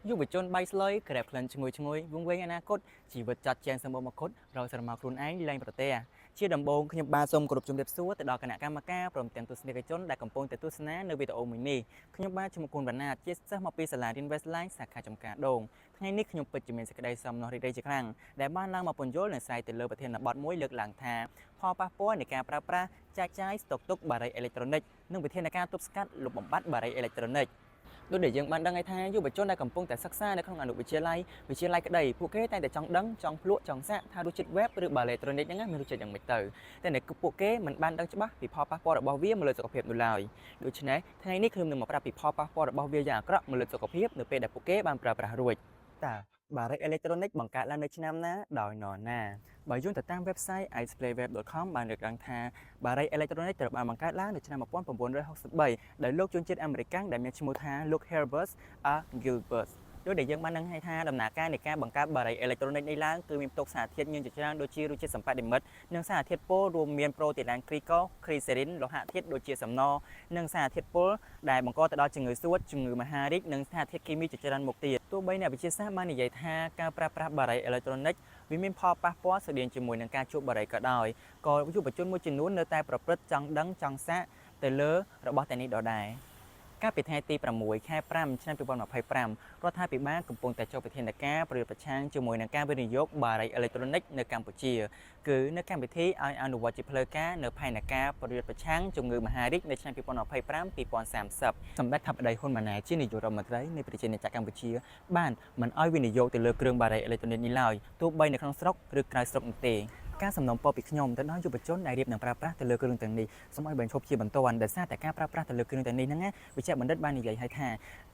យុវជនបៃស្លុយក្រែបក្លិនឈ្ងុយវង្វេងអនាគតជីវិតចាត់ចែងសម្បូរមកុដរកស្រមោលខ្លួនឯងលែងប្រទេសជាដំបូងខ្ញុំបាទសូមគោរពជំរាបសួរទៅដល់គណៈកម្មការព្រមទាំងទស្សនិកជនដែលកំពុងតែទស្សនានៅវីដេអូមួយនេះខ្ញុំបាទឈ្មោះគុណវណ្ណាជាសិស្សមកពីសាលារៀន Westline សាខាចំការដូងថ្ងៃនេះខ្ញុំពិតជាមានសេចក្តីសំណោះរីករាយជាខ្លាំងដែលបានឡើងមកពន្យល់និងស្រ័យទៅលើប្រធានបទមួយលើកឡើងថាផលប៉ះពាល់នៃការប្រើប្រាស់ចែកចាយស្តុកទុកបារីអេឡិចត្រូនិកនិងវិធានការទប់ស្កាត់លុបបំបាត់បារីអេឡិចត្រូនិកដូចដែលយើងបានដឹងថាយុវជនដែលកំពុងតែសិក្សានៅក្នុងអនុវិទ្យាល័យក្តីពួកគេតែងតែចង់ដឹងចង់ភ្លក់ចង់សាកថារសជាតិ web ឬបាល់អេឡិចត្រូនិកហ្នឹងមានរសជាតិយ៉ាងម៉េចទៅតែនៅពួកគេមិនបានដឹងច្បាស់ពីផលប៉ះពាល់របស់វាមកលើសុខភាពនោះឡើយដូច្នេះថ្ងៃនេះខ្ញុំនឹងមកប្រាប់ពីផលប៉ះពាល់របស់វាយ៉ាងអាក្រក់មកលើសុខភាពនៅពេលដែលពួកគេបានប្រើប្រាស់រួចតើបារីអេឡិចត្រូនិកបង្កើតឡើងនៅឆ្នាំណាដោយនរណាបើយោងទៅតាម website iceplayWeb.com បានលើកឡើងថាបារីអេឡិចត្រូនិកត្រូវបានបង្កើតឡើងនៅឆ្នាំ1963ដោយលោកជនជាតិអាមេរិកដែលមានឈ្មោះថាលោក Herbert A. Gilbert ដោយដែលយើងបានដឹងថាដំណើរការនៃការបង្កើតបារីអេឡិចត្រូនិកនេះឡើងគឺមានផ្ទុកសារធាតុញៀនជាច្រើនដូចជារសជាតិសម្បត្តិនិមិត្តនិងសារធាតុពុលរួមមានប្រូតេឡានគ្លីកូគ្រីសេរីនលោហៈធាតុដូចជាសំណនិងសារធាតុពុលដែលបង្កទៅដល់ជំងឺសួតជំងឺមហារីកនិងសារធាតុគីមីជាច្រើនមុខទៀតទោះបីអ្នកវិទ្យាសាស្ត្របាននិយាយថាការប្រើប្រាស់បារីអេឡិចត្រូនិកវាមានផលប៉ះពាល់ស្តីងជាមួយនឹងការជួបបារីក៏ដោយក៏យុវជនមួយចំនួននៅតែប្រព្រឹត្តចង់ដឹងចង់សាកទៅលើរបស់ទាំងនេះដដែលកាលពីថ្ងៃទី6ខែ5ឆ្នាំ2025រដ្ឋាភិបាលកំពុងតែចុះវិធានការប្រយុទ្ធប្រឆាំងជាមួយនឹងការវិនិយោគបារីអេឡិចត្រូនិកនៅកម្ពុជាគឺនៅកម្មវិធីឲ្យអនុវត្តជាផ្លូវការនៅផែនការប្រយុទ្ធប្រឆាំងជំងឺមហារីកនៅឆ្នាំ2025-2030សម្ដេចថាបតីហ៊ុនម៉ាណែតជានាយករដ្ឋមន្ត្រីនៃប្រជាណាចក្រកម្ពុជាបានមិនឲ្យវិនិយោគទៅលើគ្រឿងបារីអេឡិចត្រូនិកនេះឡើយទោះបីនៅក្នុងស្រុកឬក្រៅស្រុកនោះទេការសំណូមពរពីខ្ញុំទៅដល់យុវជនដែលរៀបនឹងប្រើប្រាស់ទៅលើគ្រឿងទាំងនេះសូមឲ្យបញ្ឈប់ជាបន្ទាន់ដោយសារតែការប្រើប្រាស់ទៅលើគ្រឿងទាំងនេះហ្នឹងណាវិជ្ជបណ្ឌិតបាននិយាយឲ្យថា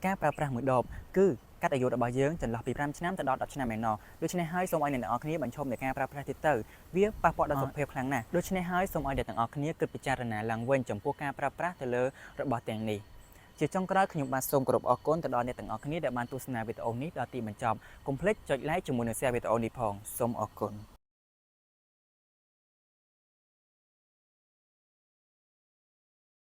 ការប្រើប្រាស់មួយដបគឺកាត់អាយុរបស់យើងចន្លោះពី5ឆ្នាំទៅដល់10ឆ្នាំឯណោះដូច្នេះហើយសូមឲ្យអ្នកទាំងអស់គ្នាបញ្ឈប់នៃការប្រើប្រាស់ទៀតទៅវាប៉ះពាល់ដល់សុខភាពខ្លាំងណាស់ដូច្នេះហើយសូមឲ្យអ្នកទាំងអស់គ្នាគិតពិចារណាឡើងវិញចំពោះការប្រើប្រាស់ទៅលើរបស់ទាំងនេះជាចុងក្រោយខ្ញុំបាទសូមគោរពអរគុណទៅដល់អ្នកទាំងអស់គ្នាដែលបានទស្សនាវីដេអូនេះដល់ទីបញ្ចប់កុំភ្លេចចុច like ជាមួយនឹង share វីដេអូនេះផងសូមអរគុណ